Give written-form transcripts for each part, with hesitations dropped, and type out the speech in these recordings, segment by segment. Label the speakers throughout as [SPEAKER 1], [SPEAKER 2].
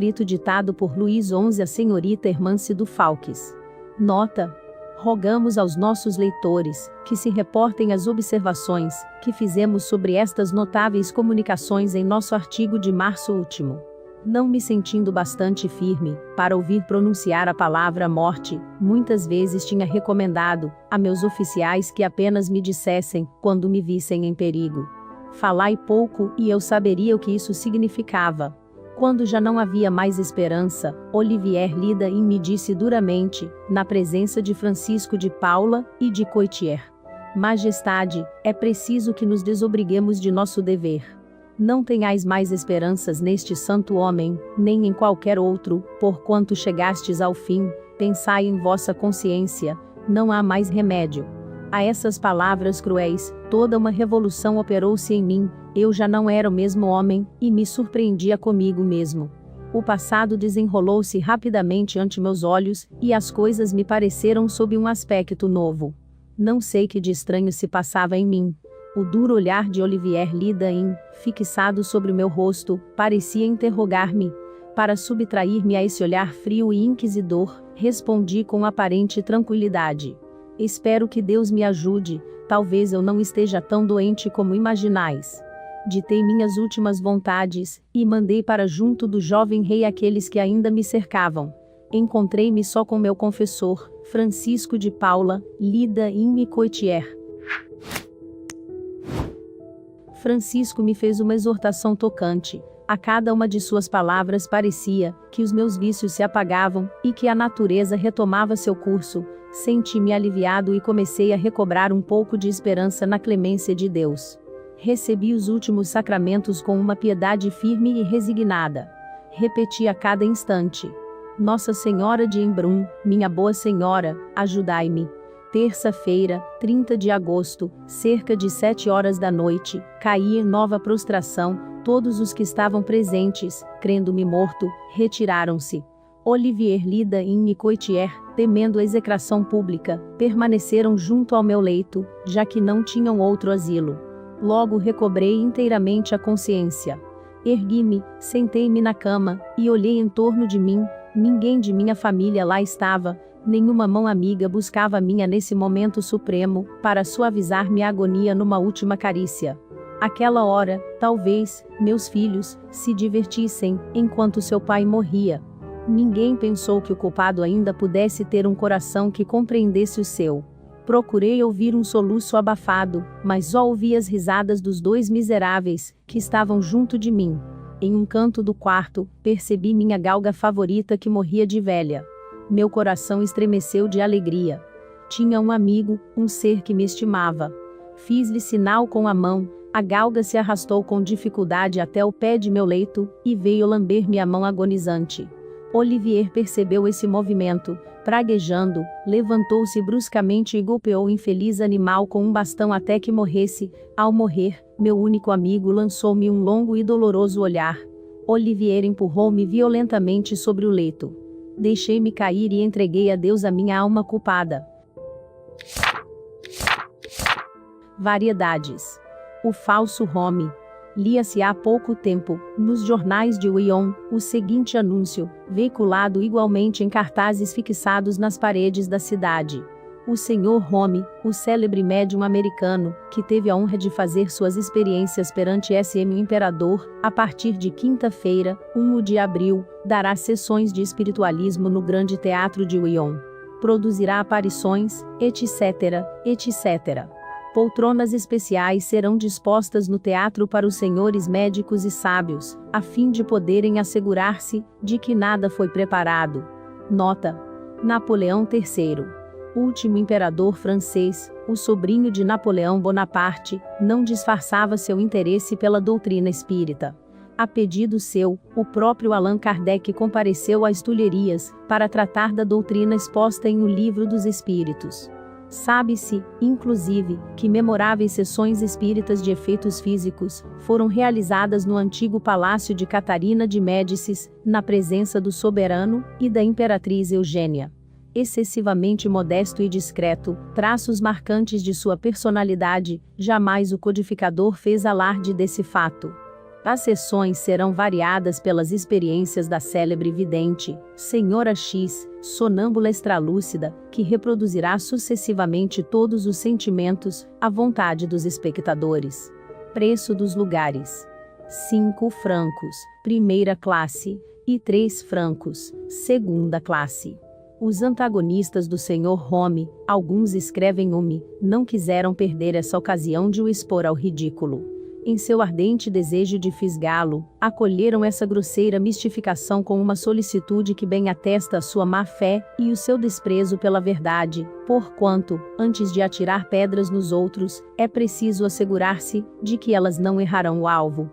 [SPEAKER 1] Escrito ditado por Luiz XI a senhorita Hermance do Falques. Nota. Rogamos aos nossos leitores, que se reportem às observações, que fizemos sobre estas notáveis comunicações em nosso artigo de março último. Não me sentindo bastante firme, para ouvir pronunciar a palavra morte, muitas vezes tinha recomendado, a meus oficiais que apenas me dissessem, quando me vissem em perigo. Falai pouco, e eu saberia o que isso significava. Quando já não havia mais esperança, Olivier Lidain me disse duramente, na presença de Francisco de Paula e de Coitier: Majestade, é preciso que nos desobriguemos de nosso dever. Não tenhais mais esperanças neste santo homem, nem em qualquer outro, porquanto chegastes ao fim, pensai em vossa consciência, não há mais remédio. A essas palavras cruéis, toda uma revolução operou-se em mim, eu já não era o mesmo homem, e me surpreendia comigo mesmo. O passado desenrolou-se rapidamente ante meus olhos, e as coisas me pareceram sob um aspecto novo. Não sei que de estranho se passava em mim. O duro olhar de Olivier Lidain, fixado sobre o meu rosto, parecia interrogar-me. Para subtrair-me a esse olhar frio e inquisidor, respondi com aparente tranquilidade: Espero que Deus me ajude, talvez eu não esteja tão doente como imaginais. Ditei minhas últimas vontades, e mandei para junto do jovem rei aqueles que ainda me cercavam. Encontrei-me só com meu confessor, Francisco de Paula, Lidain e Coitier. Francisco me fez uma exortação tocante. A cada uma de suas palavras parecia que os meus vícios se apagavam, e que a natureza retomava seu curso. Senti-me aliviado e comecei a recobrar um pouco de esperança na clemência de Deus. Recebi os últimos sacramentos com uma piedade firme e resignada. Repeti a cada instante: Nossa Senhora de Embrun, minha boa senhora, ajudai-me. Terça-feira, 30 de agosto, cerca de 7 horas da noite, caí em nova prostração. Todos os que estavam presentes, crendo-me morto, retiraram-se. Olivier Lidain e Coitier, temendo a execração pública, permaneceram junto ao meu leito, já que não tinham outro asilo. Logo recobrei inteiramente a consciência. Ergui-me, sentei-me na cama, e olhei em torno de mim. Ninguém de minha família lá estava. Nenhuma mão amiga buscava a minha nesse momento supremo, para suavizar minha agonia numa última carícia. Aquela hora, talvez, meus filhos, se divertissem, enquanto seu pai morria. Ninguém pensou que o culpado ainda pudesse ter um coração que compreendesse o seu. Procurei ouvir um soluço abafado, mas só ouvi as risadas dos dois miseráveis, que estavam junto de mim. Em um canto do quarto, percebi minha galga favorita que morria de velha. Meu coração estremeceu de alegria. Tinha um amigo, um ser que me estimava. Fiz-lhe sinal com a mão, a galga se arrastou com dificuldade até o pé de meu leito, e veio lamber minha mão agonizante. Olivier percebeu esse movimento, praguejando, levantou-se bruscamente e golpeou o infeliz animal com um bastão até que morresse. Ao morrer, meu único amigo lançou-me um longo e doloroso olhar. Olivier empurrou-me violentamente sobre o leito. Deixei-me cair e entreguei a Deus a minha alma culpada. Variedades. O falso Rome. Lia-se há pouco tempo, nos jornais de Lyon, o seguinte anúncio, veiculado igualmente em cartazes fixados nas paredes da cidade. O Sr. Rome, o célebre médium americano, que teve a honra de fazer suas experiências perante SM o Imperador, a partir de quinta-feira, 1 de abril, dará sessões de espiritualismo no Grande Teatro de Lyon. Produzirá aparições, etc., etc. Poltronas especiais serão dispostas no teatro para os senhores médicos e sábios, a fim de poderem assegurar-se de que nada foi preparado. Nota: Napoleão III, último imperador francês, o sobrinho de Napoleão Bonaparte, não disfarçava seu interesse pela doutrina espírita. A pedido seu, o próprio Allan Kardec compareceu às Tulherias, para tratar da doutrina exposta em O Livro dos Espíritos. Sabe-se, inclusive, que memoráveis sessões espíritas de efeitos físicos foram realizadas no antigo palácio de Catarina de Médicis, na presença do soberano e da imperatriz Eugênia. Excessivamente modesto e discreto, traços marcantes de sua personalidade, jamais o codificador fez alarde desse fato. As sessões serão variadas pelas experiências da célebre vidente, Senhora X, sonâmbula extralúcida, que reproduzirá sucessivamente todos os sentimentos, à vontade dos espectadores. Preço dos lugares: 5 francos, primeira classe, e 3 francos, segunda classe. Os antagonistas do Sr. Home, alguns escrevem não quiseram perder essa ocasião de o expor ao ridículo. Em seu ardente desejo de fisgá-lo, acolheram essa grosseira mistificação com uma solicitude que bem atesta a sua má-fé e o seu desprezo pela verdade, porquanto, antes de atirar pedras nos outros, é preciso assegurar-se de que elas não errarão o alvo.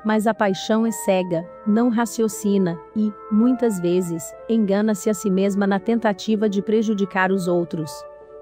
[SPEAKER 1] Mas a paixão é cega, não raciocina, e, muitas vezes, engana-se a si mesma na tentativa de prejudicar os outros.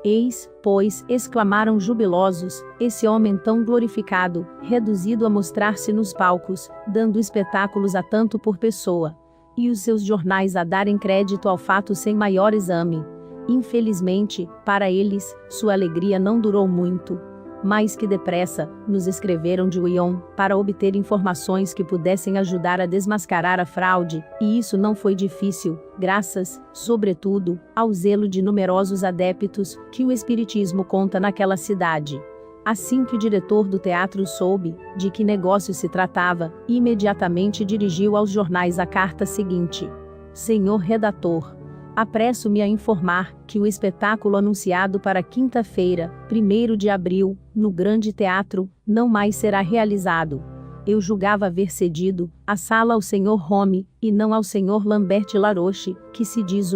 [SPEAKER 1] Eis, pois, exclamaram jubilosos, esse homem tão glorificado, reduzido a mostrar-se nos palcos, dando espetáculos a tanto por pessoa. E os seus jornais a darem crédito ao fato sem maior exame. Infelizmente, para eles, sua alegria não durou muito. Mais que depressa, nos escreveram de Lyon, para obter informações que pudessem ajudar a desmascarar a fraude, e isso não foi difícil, graças, sobretudo, ao zelo de numerosos adeptos, que o espiritismo conta naquela cidade. Assim que o diretor do teatro soube, de que negócio se tratava, imediatamente dirigiu aos jornais a carta seguinte: Senhor redator, apresso-me a informar que o espetáculo anunciado para quinta-feira, 1º de abril, no Grande Teatro, não mais será realizado. Eu julgava haver cedido a sala ao Sr. Home, e não ao Sr. Lambert Laroche, que se diz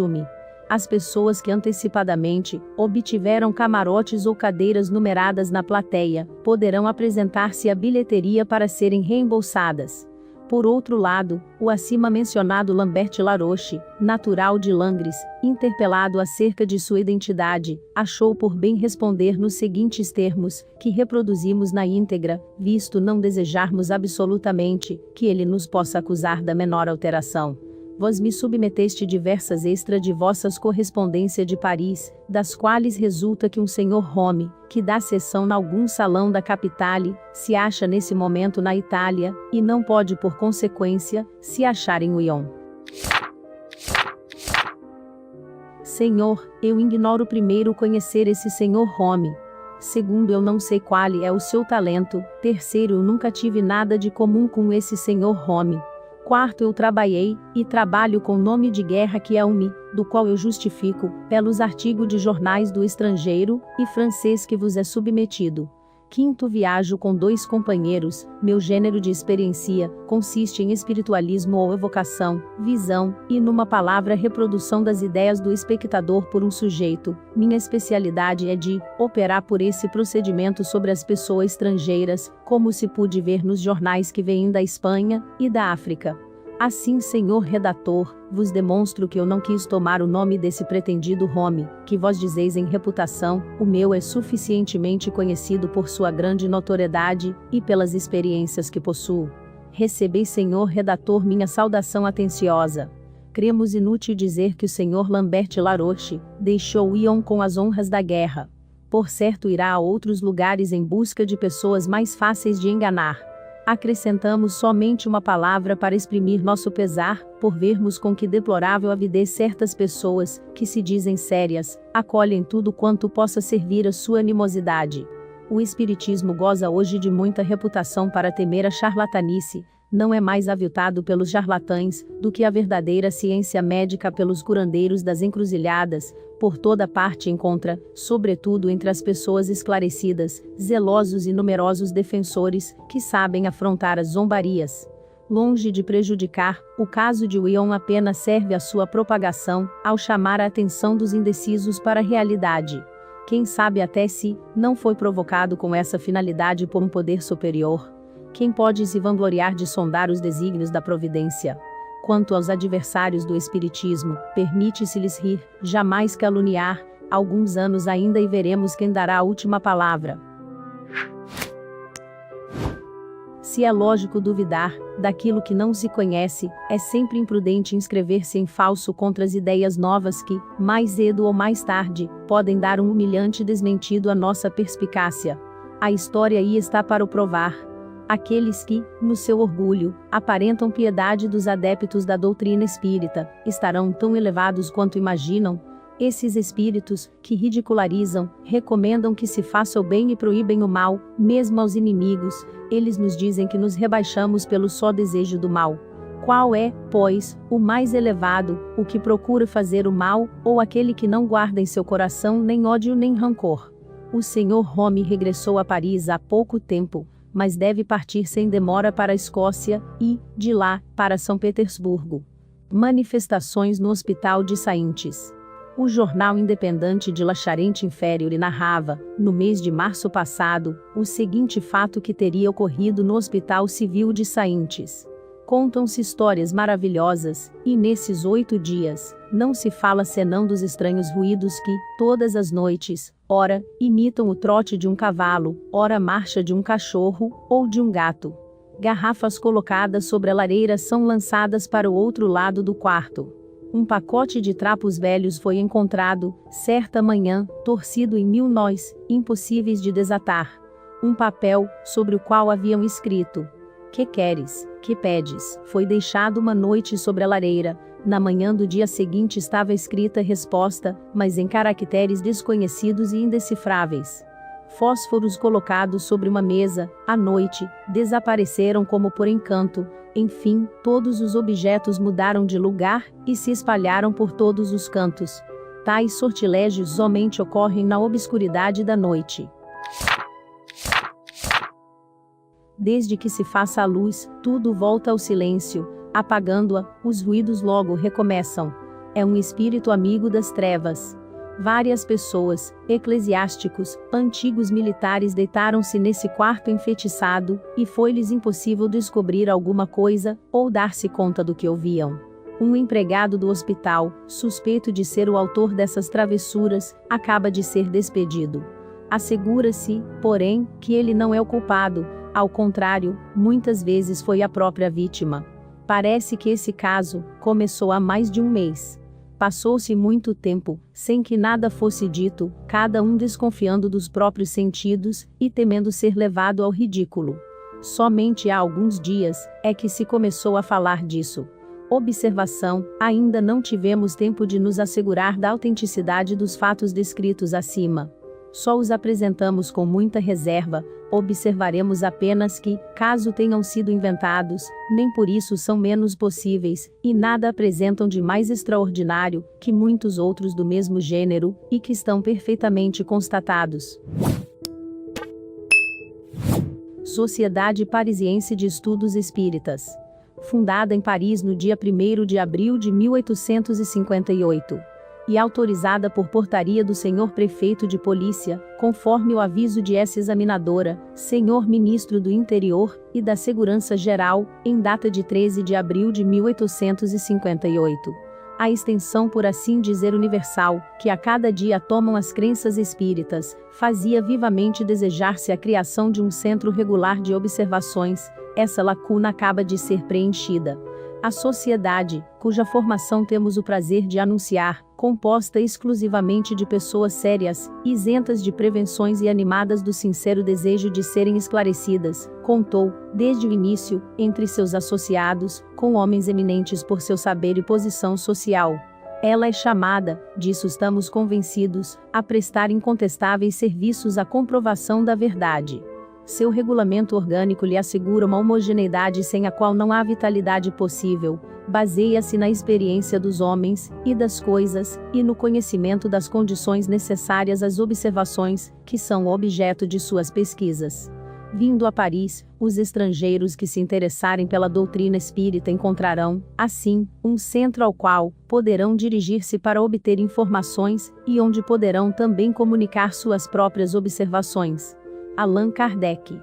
[SPEAKER 1] As pessoas que antecipadamente obtiveram camarotes ou cadeiras numeradas na plateia, poderão apresentar-se à bilheteria para serem reembolsadas. Por outro lado, o acima mencionado Lambert Laroche, natural de Langres, interpelado acerca de sua identidade, achou por bem responder nos seguintes termos, que reproduzimos na íntegra, visto não desejarmos absolutamente que ele nos possa acusar da menor alteração. Vós me submeteste diversas extra de vossas correspondência de Paris, das quais resulta que um senhor Home, que dá sessão nalgum salão da capitale, se acha nesse momento na Itália, e não pode por consequência, se achar em Lyon. Senhor, eu ignoro primeiro conhecer esse senhor Home. Segundo, eu não sei qual é o seu talento. Terceiro, eu nunca tive nada de comum com esse senhor Home. Quarto, eu trabalhei, e trabalho com nome de guerra que é do qual eu justifico, pelos artigos de jornais do estrangeiro, e francês que vos é submetido. Quinto, viajo com 2 companheiros, meu gênero de experiência, consiste em espiritualismo ou evocação, visão, e numa palavra reprodução das ideias do espectador por um sujeito. Minha especialidade é de operar por esse procedimento sobre as pessoas estrangeiras, como se pôde ver nos jornais que vêm da Espanha e da África. Assim, senhor redator, vos demonstro que eu não quis tomar o nome desse pretendido Home, que vós dizeis em reputação, o meu é suficientemente conhecido por sua grande notoriedade, e pelas experiências que possuo. Recebei, senhor redator, minha saudação atenciosa. Cremos inútil dizer que o senhor Lambert Laroche deixou Lyon com as honras da guerra. Por certo irá a outros lugares em busca de pessoas mais fáceis de enganar. Acrescentamos somente uma palavra para exprimir nosso pesar, por vermos com que deplorável avidez certas pessoas, que se dizem sérias, acolhem tudo quanto possa servir a sua animosidade. O espiritismo goza hoje de muita reputação para temer a charlatanice, não é mais aviltado pelos charlatães, do que a verdadeira ciência médica pelos curandeiros das encruzilhadas. Por toda parte encontra, sobretudo entre as pessoas esclarecidas, zelosos e numerosos defensores, que sabem afrontar as zombarias. Longe de prejudicar, o caso de Lyon apenas serve à sua propagação, ao chamar a atenção dos indecisos para a realidade. Quem sabe até se não foi provocado com essa finalidade por um poder superior. Quem pode se vangloriar de sondar os desígnios da providência? Quanto aos adversários do espiritismo, permite-se-lhes rir, jamais caluniar, alguns anos ainda e veremos quem dará a última palavra. Se é lógico duvidar daquilo que não se conhece, é sempre imprudente inscrever-se em falso contra as ideias novas que, mais cedo ou mais tarde, podem dar um humilhante desmentido à nossa perspicácia. A história aí está para o provar. Aqueles que, no seu orgulho, aparentam piedade dos adeptos da doutrina espírita, estarão tão elevados quanto imaginam. Esses espíritos, que ridicularizam, recomendam que se faça o bem e proíbem o mal, mesmo aos inimigos, eles nos dizem que nos rebaixamos pelo só desejo do mal. Qual é, pois, o mais elevado, o que procura fazer o mal, ou aquele que não guarda em seu coração nem ódio nem rancor? O Sr. Home regressou a Paris há pouco tempo, mas deve partir sem demora para a Escócia, e, de lá, para São Petersburgo. Manifestações no Hospital de Saintes. O jornal independente de La Charente Inférieure narrava, no mês de março passado, o seguinte fato que teria ocorrido no Hospital Civil de Saintes. Contam-se histórias maravilhosas, e nesses 8 dias, não se fala senão dos estranhos ruídos que, todas as noites, ora, imitam o trote de um cavalo, ora a marcha de um cachorro, ou de um gato. Garrafas colocadas sobre a lareira são lançadas para o outro lado do quarto. Um pacote de trapos velhos foi encontrado, certa manhã, torcido em 1000 nós, impossíveis de desatar. Um papel, sobre o qual haviam escrito: "Que queres, que pedes?" foi deixado uma noite sobre a lareira. Na manhã do dia seguinte estava escrita a resposta, mas em caracteres desconhecidos e indecifráveis. Fósforos colocados sobre uma mesa, à noite, desapareceram como por encanto. Enfim, todos os objetos mudaram de lugar, e se espalharam por todos os cantos. Tais sortilégios somente ocorrem na obscuridade da noite. Desde que se faça a luz, tudo volta ao silêncio. Apagando-a, os ruídos logo recomeçam. É um espírito amigo das trevas. Várias pessoas, eclesiásticos, antigos militares deitaram-se nesse quarto enfeitiçado, e foi-lhes impossível descobrir alguma coisa, ou dar-se conta do que ouviam. Um empregado do hospital, suspeito de ser o autor dessas travessuras, acaba de ser despedido. Assegura-se, porém, que ele não é o culpado, ao contrário, muitas vezes foi a própria vítima. Parece que esse caso começou há mais de um mês. Passou-se muito tempo, sem que nada fosse dito, cada um desconfiando dos próprios sentidos, e temendo ser levado ao ridículo. Somente há alguns dias, é que se começou a falar disso. Observação: ainda não tivemos tempo de nos assegurar da autenticidade dos fatos descritos acima. Só os apresentamos com muita reserva. Observaremos apenas que, caso tenham sido inventados, nem por isso são menos possíveis, e nada apresentam de mais extraordinário que muitos outros do mesmo gênero, e que estão perfeitamente constatados. Sociedade Parisiense de Estudos Espíritas. Fundada em Paris no dia 1º de abril de 1858. E autorizada por portaria do Senhor Prefeito de Polícia, conforme o aviso de essa examinadora, Senhor Ministro do Interior e da Segurança Geral, em data de 13 de abril de 1858. A extensão, por assim dizer, universal, que a cada dia tomam as crenças espíritas, fazia vivamente desejar-se a criação de um centro regular de observações. Essa lacuna acaba de ser preenchida. A sociedade, cuja formação temos o prazer de anunciar, composta exclusivamente de pessoas sérias, isentas de prevenções e animadas do sincero desejo de serem esclarecidas, contou, desde o início, entre seus associados, com homens eminentes por seu saber e posição social. Ela é chamada, disso estamos convencidos, a prestar incontestáveis serviços à comprovação da verdade. Seu regulamento orgânico lhe assegura uma homogeneidade sem a qual não há vitalidade possível, baseia-se na experiência dos homens, e das coisas, e no conhecimento das condições necessárias às observações, que são objeto de suas pesquisas. Vindo a Paris, os estrangeiros que se interessarem pela doutrina espírita encontrarão, assim, um centro ao qual poderão dirigir-se para obter informações, e onde poderão também comunicar suas próprias observações. Allan Kardec.